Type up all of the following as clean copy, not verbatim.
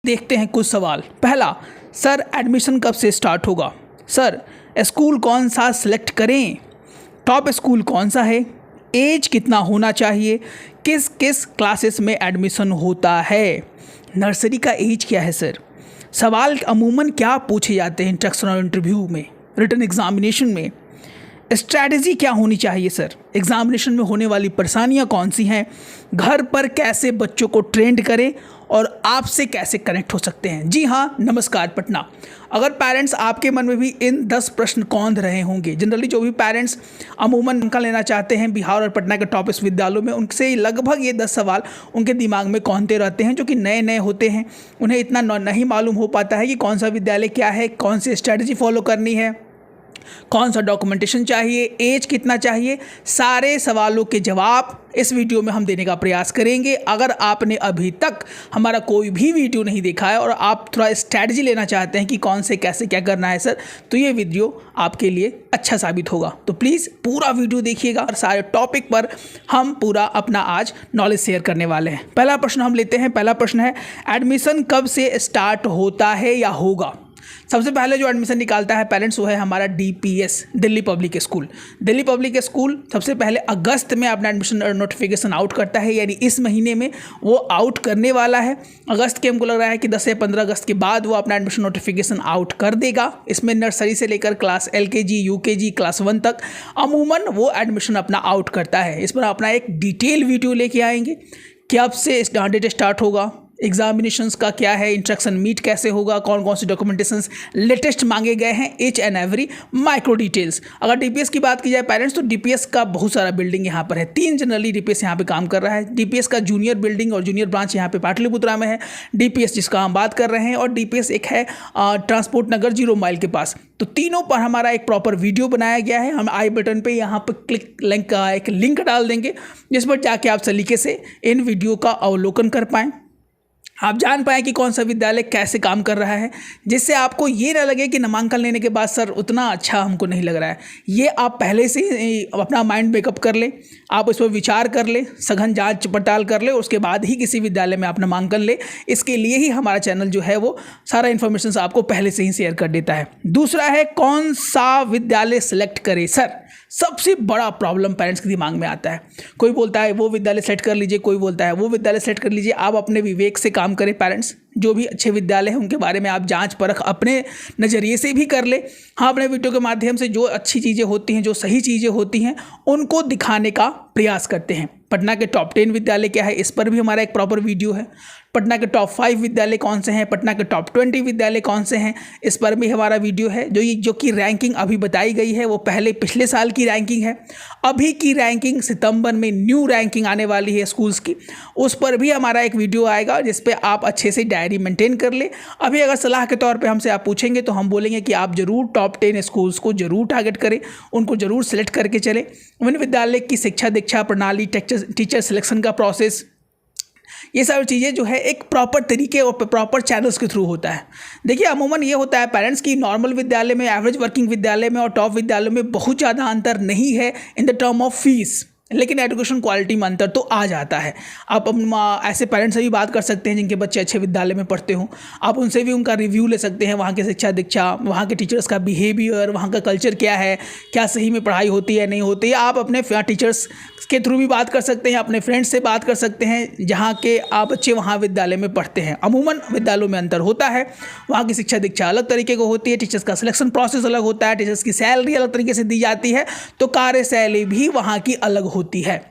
देखते हैं कुछ सवाल। पहला, सर एडमिशन कब से स्टार्ट होगा? सर स्कूल कौन सा सिलेक्ट करें? टॉप स्कूल कौन सा है? एज कितना होना चाहिए? किस किस क्लासेस में एडमिशन होता है? नर्सरी का एज क्या है सर? सवाल अमूमन क्या पूछे जाते हैं इंट्रोडक्शन और इंटरव्यू में, रिटन एग्जामिनेशन में? स्ट्रैटेजी क्या होनी चाहिए सर? एग्जामिनेशन में होने वाली परेशानियां कौन सी हैं? घर पर कैसे बच्चों को ट्रेंड करें और आपसे कैसे कनेक्ट हो सकते हैं? जी हाँ, नमस्कार पटना। अगर पेरेंट्स आपके मन में भी इन 10 प्रश्न कौंध रहे होंगे, जनरली जो भी पेरेंट्स अमूमन उनका लेना चाहते हैं बिहार और पटना के टॉप विश्वविद्यालयों में, उनसे लगभग ये 10 सवाल उनके दिमाग में कौंधते रहते हैं, जो कि नए नए होते हैं। उन्हें इतना नहीं मालूम हो पाता है कि कौन सा विद्यालय क्या है, कौन सी स्ट्रैटेजी फॉलो करनी है, कौन सा डॉक्यूमेंटेशन चाहिए, एज कितना चाहिए। सारे सवालों के जवाब इस वीडियो में हम देने का प्रयास करेंगे। अगर आपने अभी तक हमारा कोई भी वीडियो नहीं देखा है और आप थोड़ा स्ट्रैटेजी लेना चाहते हैं कि कौन से कैसे क्या करना है सर, तो ये वीडियो आपके लिए अच्छा साबित होगा। तो प्लीज़ पूरा वीडियो देखिएगा और सारे टॉपिक पर हम पूरा अपना आज नॉलेज शेयर करने वाले हैं। पहला प्रश्न हम लेते हैं। पहला प्रश्न है, एडमिशन कब से स्टार्ट होता है या होगा? सबसे पहले जो एडमिशन निकालता है पेरेंट्स, वो है हमारा DPS, Delhi public school. Delhi public school सबसे पहले अगस्त में अपना एडमिशन नोटिफिकेशन आउट करता है, यानी इस महीने में वो आउट करने वाला है। अगस्त के हमको लग रहा है कि 10 से 15 अगस्त के बाद वो अपना एडमिशन नोटिफिकेशन आउट कर देगा। इसमें नर्सरी से लेकर क्लास LKG UKG क्लास 1 तक अमूमन वो एडमिशन अपना आउट करता है। इस पर अपना एक डिटेल वीडियो लेके आएंगे कि अब से डेट स्टार्ट होगा, एग्जामिनेशंस का क्या है, इंस्ट्रक्शन मीट कैसे होगा, कौन कौन से डॉक्यूमेंटेशंस लेटेस्ट मांगे गए हैं, each and every micro details. अगर DPS की बात की जाए पेरेंट्स, तो DPS का बहुत सारा बिल्डिंग यहाँ पर है। 3 जनरली DPS यहाँ पे काम कर रहा है। DPS का जूनियर बिल्डिंग और जूनियर ब्रांच यहाँ पे पाटलिपुत्रा में है। DPS जिसका हम बात कर रहे हैं, और DPS एक है ट्रांसपोर्ट नगर 0 माइल के पास। तो तीनों पर हमारा एक प्रॉपर वीडियो बनाया गया है। हम आई बटन पे यहाँ पर क्लिक लिंक का एक लिंक डाल देंगे, जिस पर जाके आप सलीके से इन वीडियो का अवलोकन कर पाएँ, आप जान पाएँ कि कौन सा विद्यालय कैसे काम कर रहा है, जिससे आपको ये ना लगे कि नामांकन लेने के बाद सर उतना अच्छा हमको नहीं लग रहा है। ये आप पहले से ही अपना माइंड मेकअप कर लें, आप उस पर विचार कर लें, सघन जांच पड़ताल कर लें, उसके बाद ही किसी विद्यालय में आप नामांकन लें। इसके लिए ही हमारा चैनल जो है वो सारा इन्फॉर्मेशन आपको पहले से ही शेयर कर देता है। दूसरा है, कौन सा विद्यालय सेलेक्ट करें सर? सबसे बड़ा प्रॉब्लम पेरेंट्स के दिमाग में आता है। कोई बोलता है वो विद्यालय सेलेक्ट कर लीजिए, कोई बोलता है वो विद्यालय सेलेक्ट कर लीजिए। आप अपने विवेक से काम करें पेरेंट्स। जो भी अच्छे विद्यालय हैं उनके बारे में आप जांच परख अपने नज़रिए से भी कर ले। हाँ, अपने वीडियो के माध्यम से जो अच्छी चीज़ें होती हैं, जो सही चीज़ें होती हैं, उनको दिखाने का प्रयास करते हैं। पटना के टॉप 10 विद्यालय क्या है, इस पर भी हमारा एक प्रॉपर वीडियो है। पटना के टॉप 5 विद्यालय कौन से हैं, पटना के टॉप 20 विद्यालय कौन से हैं, इस पर भी हमारा वीडियो है। जो कि रैंकिंग अभी बताई गई है वो पिछले साल की रैंकिंग है। अभी की रैंकिंग सितंबर में न्यू रैंकिंग आने वाली है स्कूल्स की, उस पर भी हमारा एक वीडियो आएगा, जिस पे आप अच्छे से डायरी मेंटेन कर ले। अभी अगर सलाह के तौर पे हमसे आप पूछेंगे तो हम बोलेंगे कि आप जरूर टॉप 10 स्कूल्स को जरूर टारगेट करें, उनको जरूर सेलेक्ट करके चलें। उन विद्यालय की शिक्षा दीक्षा प्रणाली, टीचर सिलेक्शन का प्रोसेस, ये सारी चीज़ें जो है एक प्रॉपर तरीके और प्रॉपर चैनल्स के थ्रू होता है। देखिए, अमूमन ये होता है पेरेंट्स की नॉर्मल विद्यालय में, एवरेज वर्किंग विद्यालय में और टॉप विद्यालयों में बहुत ज़्यादा अंतर नहीं है in the term of fees, लेकिन एजुकेशन क्वालिटी में अंतर तो आ जाता है। आप ऐसे पेरेंट्स से भी बात कर सकते हैं जिनके बच्चे अच्छे विद्यालय में पढ़ते हों। आप उनसे भी उनका रिव्यू ले सकते हैं, वहाँ की शिक्षा दीक्षा, वहाँ के टीचर्स का बिहेवियर, वहाँ का कल्चर क्या है, क्या सही में पढ़ाई होती है नहीं होती है। आप अपने टीचर्स के थ्रू भी बात कर सकते हैं, अपने फ्रेंड्स से बात कर सकते हैं जहाँ के आप बच्चे वहाँ विद्यालय में पढ़ते हैं। अमूमन विद्यालयों में अंतर होता है, वहाँ की शिक्षा दीक्षा अलग तरीके को होती है, टीचर्स का सिलेक्शन प्रोसेस अलग होता है, टीचर्स की सैलरी अलग तरीके से दी जाती है, तो कार्यशैली भी वहाँ की अलग होती है।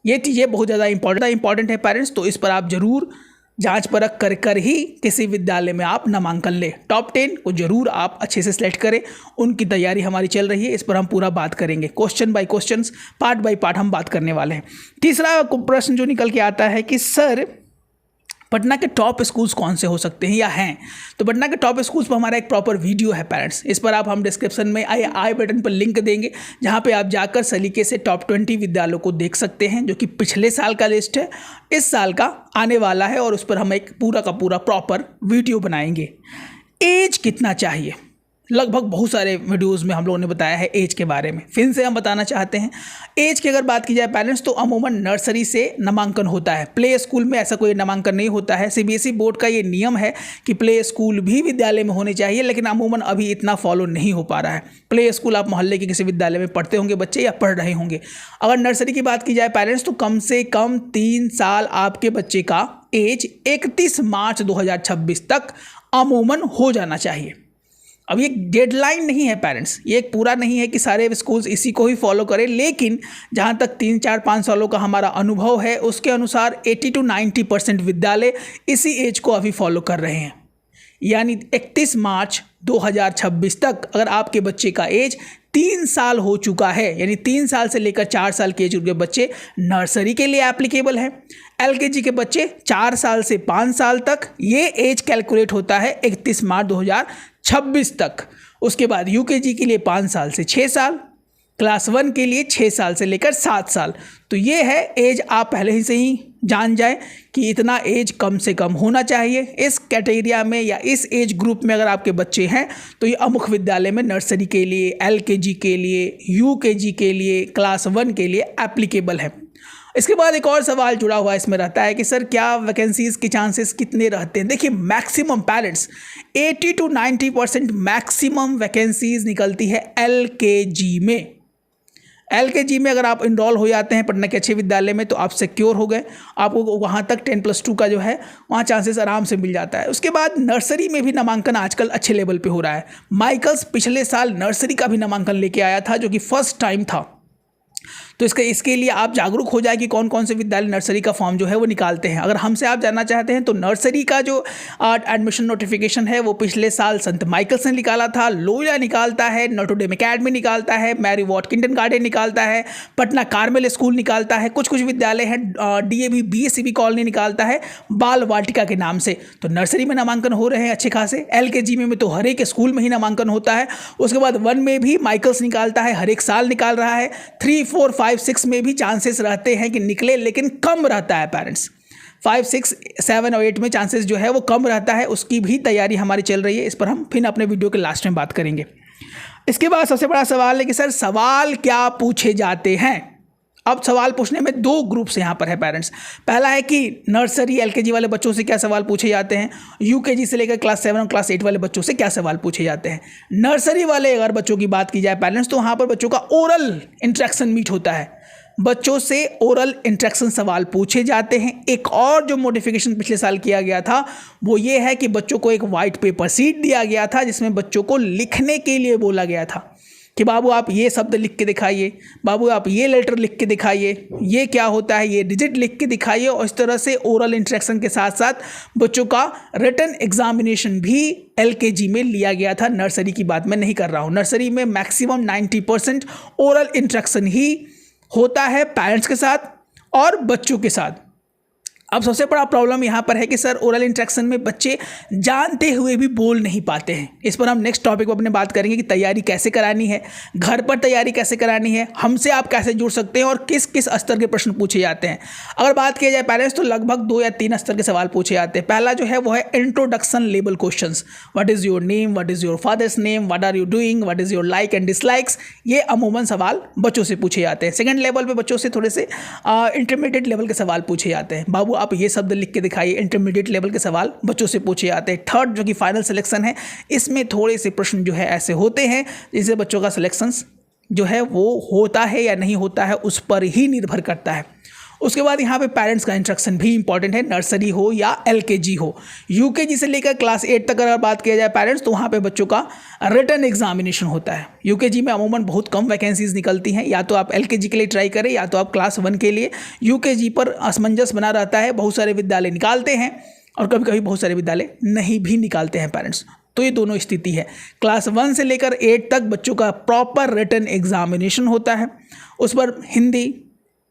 ये चीज़ें बहुत ज़्यादा इंपॉर्टेंट है पेरेंट्स, तो इस पर आप जरूर जांच परख कर ही किसी विद्यालय में आप नामांकन लें। टॉप 10 को जरूर आप अच्छे से सिलेक्ट करें, उनकी तैयारी हमारी चल रही है, इस पर हम पूरा बात करेंगे। Question by question, part by part हम बात करने वाले हैं। तीसरा प्रश्न जो निकल के आता है कि सर पटना के टॉप स्कूल्स कौन से हो सकते हैं या हैं? तो पटना के टॉप स्कूल्स पर हमारा एक प्रॉपर वीडियो है पेरेंट्स, इस पर हम डिस्क्रिप्शन में आई बटन पर लिंक देंगे, जहां पे आप जाकर सलीके से टॉप 20 विद्यालयों को देख सकते हैं, जो कि पिछले साल का लिस्ट है, इस साल का आने वाला है, और उस पर हम एक पूरा का पूरा प्रॉपर वीडियो बनाएंगे। एज कितना चाहिए? लगभग बहुत सारे वीडियोस में हम लोगों ने बताया है एज के बारे में। फिर से हम बताना चाहते हैं, एज की अगर बात की जाए पेरेंट्स, तो अमूमन नर्सरी से नामांकन होता है। प्ले स्कूल में ऐसा कोई नामांकन नहीं होता है। सीबीएसई बोर्ड का ये नियम है कि प्ले स्कूल भी विद्यालय में होने चाहिए, लेकिन अमूमन अभी इतना फॉलो नहीं हो पा रहा है। प्ले स्कूल आप मोहल्ले के किसी विद्यालय में पढ़ते होंगे बच्चे या पढ़ रहे होंगे। अगर नर्सरी की बात की जाए पेरेंट्स, तो कम से कम 3 साल आपके बच्चे का एज 31 मार्च 2026 तक अमूमन हो जाना चाहिए। अब ये डेडलाइन नहीं है पेरेंट्स, ये एक पूरा नहीं है कि सारे स्कूल्स इसी को ही फॉलो करें, लेकिन जहाँ तक 3, 4, 5 सालों का हमारा अनुभव है उसके अनुसार 80 to 90% विद्यालय इसी एज को अभी फॉलो कर रहे हैं। यानी 31 मार्च 2026 तक अगर आपके बच्चे का एज 3 साल हो चुका है, यानी 3 साल से लेकर 4 साल के एज के बच्चे नर्सरी के लिए एप्लीकेबल है। एलकेजी के बच्चे 4 साल से 5 साल तक, ये एज कैलकुलेट होता है 31 मार्च 2026 तक। उसके बाद यूकेजी के लिए 5 साल से 6 साल, क्लास 1 के लिए 6 साल से लेकर 7 साल। तो ये है एज, आप पहले ही से ही जान जाए कि इतना एज कम से कम होना चाहिए। इस कैटेगरिया में या इस एज ग्रुप में अगर आपके बच्चे हैं तो ये अमुख विद्यालय में नर्सरी के लिए, एलकेजी के लिए, यूकेजी के लिए, क्लास 1 के लिए एप्लीकेबल है। इसके बाद एक और सवाल जुड़ा हुआ इसमें रहता है कि सर क्या वैकेंसीज़ के चांसेस कितने रहते हैं। देखिए maximum parents 80 to 90% maximum vacancies निकलती है एलकेजी में। एलकेजी में अगर आप इनरोल हो जाते हैं पटना के अच्छे विद्यालय में तो आप सिक्योर हो गए, आपको वहाँ तक 10+2 का जो है वहाँ चांसेस आराम से मिल जाता है। उसके बाद नर्सरी में भी नामांकन आजकल अच्छे लेवल पे हो रहा है। माइकल्स पिछले साल नर्सरी का भी नामांकन लेके आया था, जो कि फर्स्ट टाइम था। तो इसके लिए आप जागरूक हो जाए कि कौन कौन से विद्यालय नर्सरी का फॉर्म जो है वो निकालते हैं। अगर हमसे आप जानना चाहते हैं तो नर्सरी का जो एडमिशन नोटिफिकेशन है वो पिछले साल संत माइकल्स ने निकाला था, लोया निकालता है, नोटर डेम अकेडमी निकालता है, मैरी वॉट किंडरगार्टन निकालता है, पटना कार्मेल स्कूल निकालता है, कुछ विद्यालय हैं डीएवी बीएससीबी कॉलोनी निकालता है बाल वाटिका के नाम से। तो नर्सरी में नामांकन हो रहे हैं अच्छे खासे। एलकेजी में तो हर एक स्कूल में ही नामांकन होता है। उसके बाद 1 में भी माइकल्स निकालता है, हर एक साल निकाल रहा है। 3, 4, 5, 6 में भी चांसेस रहते हैं कि निकले, लेकिन कम रहता है पेरेंट्स। 5, 6, 7 और 8 में चांसेस जो है वो कम रहता है। उसकी भी तैयारी हमारी चल रही है, इस पर हम फिर अपने वीडियो के लास्ट में बात करेंगे। इसके बाद सबसे बड़ा सवाल है कि सर सवाल क्या पूछे जाते हैं। अब सवाल पूछने में 2 ग्रुप्स यहाँ पर है पेरेंट्स। पहला है कि नर्सरी एलकेजी वाले बच्चों से क्या सवाल पूछे जाते हैं, यूकेजी से लेकर क्लास 7 और क्लास 8 वाले बच्चों से क्या सवाल पूछे जाते हैं। नर्सरी वाले अगर बच्चों की बात की जाए पेरेंट्स, तो वहाँ पर बच्चों का ओरल इंटरेक्शन मीट होता है, बच्चों से ओरल इंटरेक्शन सवाल पूछे जाते हैं। एक और जो मॉडिफिकेशन पिछले साल किया गया था वो ये है कि बच्चों को एक वाइट पेपर शीट दिया गया था जिसमें बच्चों को लिखने के लिए बोला गया था कि बाबू आप ये शब्द लिख के दिखाइए, बाबू आप ये लेटर लिख के दिखाइए, ये क्या होता है ये डिजिट लिख के दिखाइए। और इस तरह से ओरल इंटरेक्शन के साथ साथ बच्चों का रिटन एग्जामिनेशन भी एलकेजी में लिया गया था। नर्सरी की बात मैं नहीं कर रहा हूँ। नर्सरी में मैक्सिमम 90% ओरल इंटरेक्शन ही होता है पेरेंट्स के साथ और बच्चों के साथ। अब सबसे बड़ा प्रॉब्लम यहाँ पर है कि सर ओरल इंटरेक्शन में बच्चे जानते हुए भी बोल नहीं पाते हैं। इस पर हम नेक्स्ट टॉपिक पर अपने बात करेंगे कि तैयारी कैसे करानी है, घर पर तैयारी कैसे करानी है, हमसे आप कैसे जुड़ सकते हैं और किस किस स्तर के प्रश्न पूछे जाते हैं। अगर बात की जाए पेरेंट्स तो लगभग 2 या 3 स्तर के सवाल पूछे जाते हैं। पहला जो है वो है introduction level questions, what is your name, what is your father's name, what are you doing, what is your like and dislikes. ये अमूमन सवाल बच्चों से पूछे जाते हैं। सेकेंड लेवल पे बच्चों से थोड़े से इंटरमीडिएट लेवल के सवाल पूछे जाते हैं, बाबू आप ये शब्द लिख के दिखाइए। इंटरमीडिएट लेवल के सवाल बच्चों से पूछे जाते हैं। थर्ड जो कि फाइनल सिलेक्शन है, इसमें थोड़े से प्रश्न जो है ऐसे होते हैं जिससे बच्चों का सिलेक्शन जो है वो होता है या नहीं होता है उस पर ही निर्भर करता है। उसके बाद यहाँ पे पेरेंट्स का इंस्ट्रक्शन भी इंपॉर्टेंट है, नर्सरी हो या एलकेजी हो। यूकेजी से लेकर क्लास 8 तक अगर बात किया जाए पेरेंट्स तो वहाँ पे बच्चों का रिटन एग्जामिनेशन होता है। यूकेजी में अमूमन बहुत कम वैकेंसीज निकलती हैं, या तो आप एलकेजी के लिए ट्राई करें या तो आप क्लास 1 के लिए। यूकेजी पर असमंजस बना रहता है, बहुत सारे विद्यालय निकालते हैं और कभी कभी बहुत सारे विद्यालय नहीं भी निकालते हैं पेरेंट्स। तो ये दोनों स्थिति है। क्लास 1 से लेकर 8 तक बच्चों का प्रॉपर रिटन एग्जामिनेशन होता है। उस पर Hindi,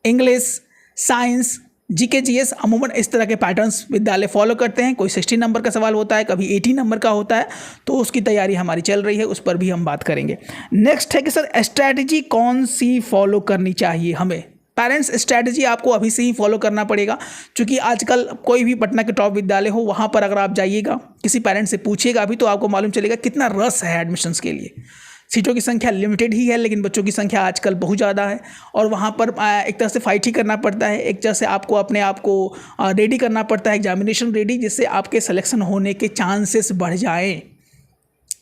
English, science, GK, GS अमूमन इस तरह के पैटर्न्स विद्यालय फॉलो करते हैं। कोई 60 नंबर का सवाल होता है, कभी 80 नंबर का होता है, तो उसकी तैयारी हमारी चल रही है, उस पर भी हम बात करेंगे। नेक्स्ट है कि सर स्ट्रैटेजी कौन सी फॉलो करनी चाहिए हमें। पेरेंट्स स्ट्रैटेजी आपको अभी से ही फॉलो करना पड़ेगा, क्योंकि आजकल कोई भी पटना के टॉप विद्यालय हो वहाँ पर अगर आप जाइएगा किसी पेरेंट्स से पूछिएगा अभी तो आपको मालूम चलेगा कितना रस है एडमिशन्स के लिए। सीटों की संख्या लिमिटेड ही है, लेकिन बच्चों की संख्या आजकल बहुत ज़्यादा है और वहाँ पर एक तरह से फाइट ही करना पड़ता है, एक तरह से आपको अपने आप को रेडी करना पड़ता है, एग्जामिनेशन रेडी, जिससे आपके सिलेक्शन होने के चांसेस बढ़ जाएँ।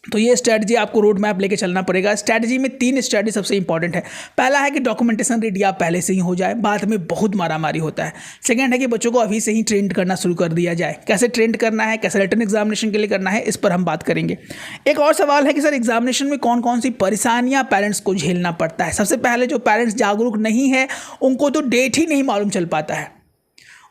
तो ये स्ट्रैटेजी आपको रोड मैप लेके चलना पड़ेगा। स्ट्रैटेजी में 3 स्ट्रैटेजी सबसे इंपॉर्टेंट है। पहला है कि डॉक्यूमेंटेशन रेडी आप पहले से ही हो जाए, बाद में बहुत मारामारी होता है। सेकंड है कि बच्चों को अभी से ही ट्रेंड करना शुरू कर दिया जाए। कैसे ट्रेंड करना है, कैसे रिटन एग्जामिनेशन के लिए करना है, इस पर हम बात करेंगे। एक और सवाल है कि सर एग्जामिनेशन में कौन कौन सी परेशानियाँ पेरेंट्स को झेलना पड़ता है। सबसे पहले जो पेरेंट्स जागरूक नहीं है उनको तो डेट ही नहीं मालूम चल पाता है।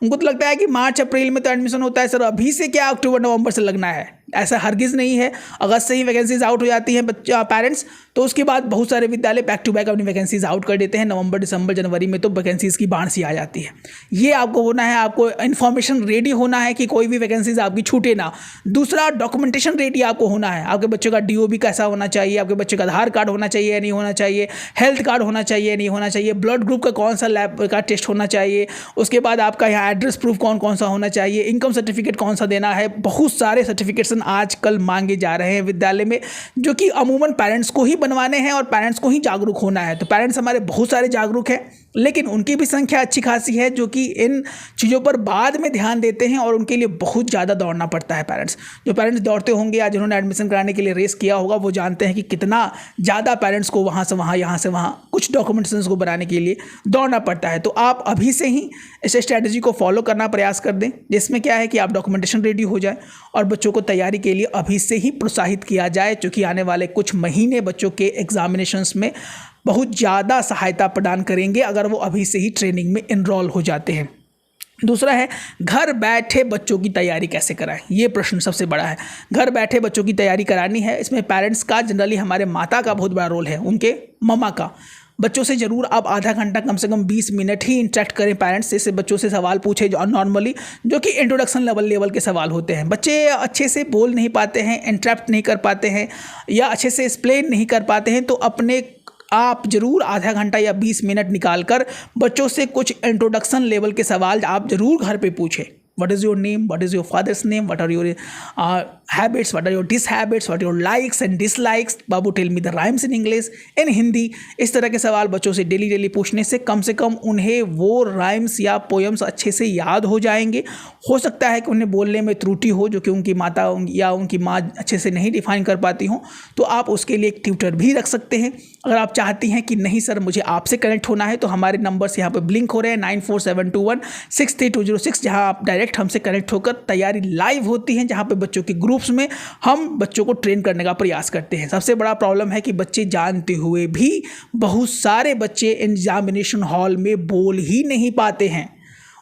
उनको तो लगता है कि मार्च अप्रैल में तो एडमिशन होता है, सर अभी से क्या अक्टूबर नवंबर से लगना है। ऐसा हरगिज़ नहीं है। अगस्त से ही वैकेंसीज आउट हो जाती हैं पेरेंट्स, तो उसके बाद बहुत सारे विद्यालय बैक टू बैक अपनी वैकेंसीज आउट कर देते हैं। नवंबर दिसंबर जनवरी में तो वैकेंसीज की बाढ़ सी आ जाती है। ये आपको होना है, आपको इन्फॉर्मेशन रेडी होना है कि कोई भी वैकेंसीज आपकी छूटे ना। दूसरा, डॉक्यूमेंटेशन रेडी आपको होना है। आपके बच्चों का DOB कैसा होना चाहिए, आपके बच्चे का आधार कार्ड होना चाहिए या नहीं होना चाहिए, हेल्थ कार्ड होना चाहिए या नहीं होना चाहिए, ब्लड ग्रुप का कौन सा लैब का टेस्ट होना चाहिए, उसके बाद आपका यहाँ एड्रेस प्रूफ कौन कौन सा होना चाहिए, इनकम सर्टिफिकेट कौन सा देना है। बहुत सारे सर्टिफिकेशन आजकल मांगे जा रहे हैं विद्यालय में, जो कि अमूमन पेरेंट्स को ही बनवाने हैं और पेरेंट्स को ही जागरूक होना है। तो पेरेंट्स हमारे बहुत सारे जागरूक हैं, लेकिन उनकी भी संख्या अच्छी खासी है जो कि इन चीज़ों पर बाद में ध्यान देते हैं और उनके लिए बहुत ज़्यादा दौड़ना पड़ता है। पेरेंट्स जो पेरेंट्स दौड़ते होंगे या जिन्होंने एडमिशन कराने के लिए रेस किया होगा वो जानते हैं कि कितना ज़्यादा पेरेंट्स को वहाँ से वहाँ, यहाँ से वहाँ कुछ डॉक्यूमेंटेशन को बनाने के लिए दौड़ना पड़ता है। तो आप अभी से ही इस स्ट्रैटेजी को फॉलो करना प्रयास कर दें, जिसमें क्या है कि आप डॉक्यूमेंटेशन रेडी हो जाए और बच्चों को तैयारी के लिए अभी से ही प्रोत्साहित किया जाए, क्योंकि आने वाले कुछ महीने बच्चों के एग्जामिनेशंस में बहुत ज़्यादा सहायता प्रदान करेंगे अगर वो अभी से ही ट्रेनिंग में इनरोल हो जाते हैं। दूसरा है, घर बैठे बच्चों की तैयारी कैसे कराएं। ये प्रश्न सबसे बड़ा है। घर बैठे बच्चों की तैयारी करानी है, इसमें पेरेंट्स का, जनरली हमारे माता का बहुत बड़ा रोल है, उनके मम्मा का। बच्चों से ज़रूर आप आधा घंटा कम से कम 20 मिनट ही इंटरेक्ट करें पेरेंट्स से। बच्चों से सवाल पूछे जो नॉर्मली, जो कि इंट्रोडक्शन लेवल के सवाल होते हैं। बच्चे अच्छे से बोल नहीं पाते हैं, इंटरेक्ट नहीं कर पाते हैं या अच्छे से एक्सप्लेन नहीं कर पाते हैं, तो अपने आप ज़रूर आधा घंटा या 20 मिनट निकाल कर बच्चों से कुछ इंट्रोडक्शन लेवल के सवाल आप ज़रूर घर पे पूछें। What is your name? What is your father's name? What are your habits? What are your dishabits? What are your likes and dislikes? बाबू tell me the rhymes in English, in Hindi. इस तरह के सवाल बच्चों से डेली पूछने से कम उन्हें वो राइम्स या पोएम्स अच्छे से याद हो जाएंगे। हो सकता है कि उन्हें बोलने में त्रुटि हो, जो कि उनकी माता या उनकी माँ अच्छे से नहीं डिफाइन कर पाती हों, तो आप उसके लिए एक ट्यूटर भी रख सकते हैं। अगर आप चाहती हैं कि नहीं सर मुझे आपसे कनेक्ट होना है, तो हमारे नंबर्स यहाँ पर ब्लिंक हो रहे हैं 9472163206, जहाँ आप डायरेक्ट हमसे कनेक्ट होकर तैयारी लाइव होती है, जहाँ पे बच्चों के ग्रुप्स में हम बच्चों को ट्रेन करने का प्रयास करते हैं। सबसे बड़ा प्रॉब्लम है कि बच्चे जानते हुए भी बहुत सारे बच्चे एग्जामिनेशन हॉल में बोल ही नहीं पाते हैं।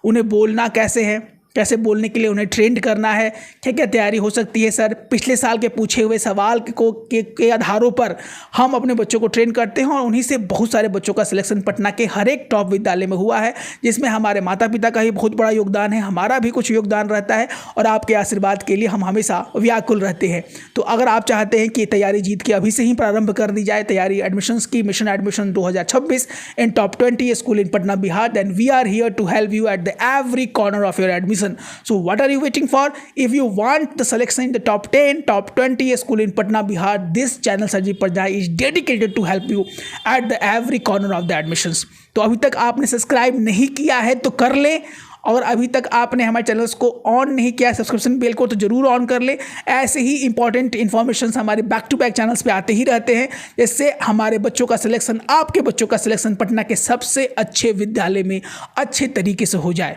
उन्हें बोलना कैसे है, कैसे बोलने के लिए उन्हें ट्रेंड करना है, क्या क्या तैयारी हो सकती है सर। पिछले साल के पूछे हुए सवाल के आधारों पर हम अपने बच्चों को ट्रेन करते हैं और उन्हीं से बहुत सारे बच्चों का सिलेक्शन पटना के हर एक टॉप विद्यालय में हुआ है, जिसमें हमारे माता पिता का ही बहुत बड़ा योगदान है, हमारा भी कुछ योगदान रहता है और आपके आशीर्वाद के लिए हम हमेशा व्याकुल रहते हैं। तो अगर आप चाहते हैं कि तैयारी जीत के अभी से ही प्रारंभ कर दी जाए, तैयारी एडमिशन्स की, mission admission 2026 in top 20 school in Patna Bihar, then we are here to help you at the every corner of your admission. So what are you waiting for? If you want the selection in the top 10, top 20 school in Patna, Bihar, this channel Sir Ji Pradhan is dedicated to help you at the every corner of the admissions. तो अभी तक आपने subscribe नहीं किया है तो कर ले, और अभी तक आपने हमारे चैनल्स को ऑन नहीं किया सब्सक्रिप्शन बेल को, तो जरूर ऑन कर ले। ऐसे ही इंपॉर्टेंट इन्फॉर्मेशन हमारे बैक टू बैक चैनल्स पे आते ही रहते हैं, जिससे हमारे बच्चों का सिलेक्शन, आपके बच्चों का सिलेक्शन पटना के सबसे अच्छे विद्यालय में अच्छे तरीके से हो जाए।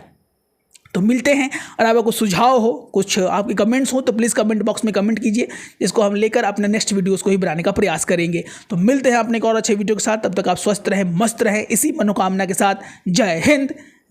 तो मिलते हैं, और आपका कुछ सुझाव हो, कुछ आपके कमेंट्स हो, तो प्लीज़ कमेंट बॉक्स में कमेंट कीजिए, जिसको हम लेकर अपने नेक्स्ट वीडियोस को ही बनाने का प्रयास करेंगे। तो मिलते हैं अपने एक और अच्छे वीडियो के साथ। तब तक आप स्वस्थ रहें, मस्त रहें, इसी मनोकामना के साथ। जय हिंद,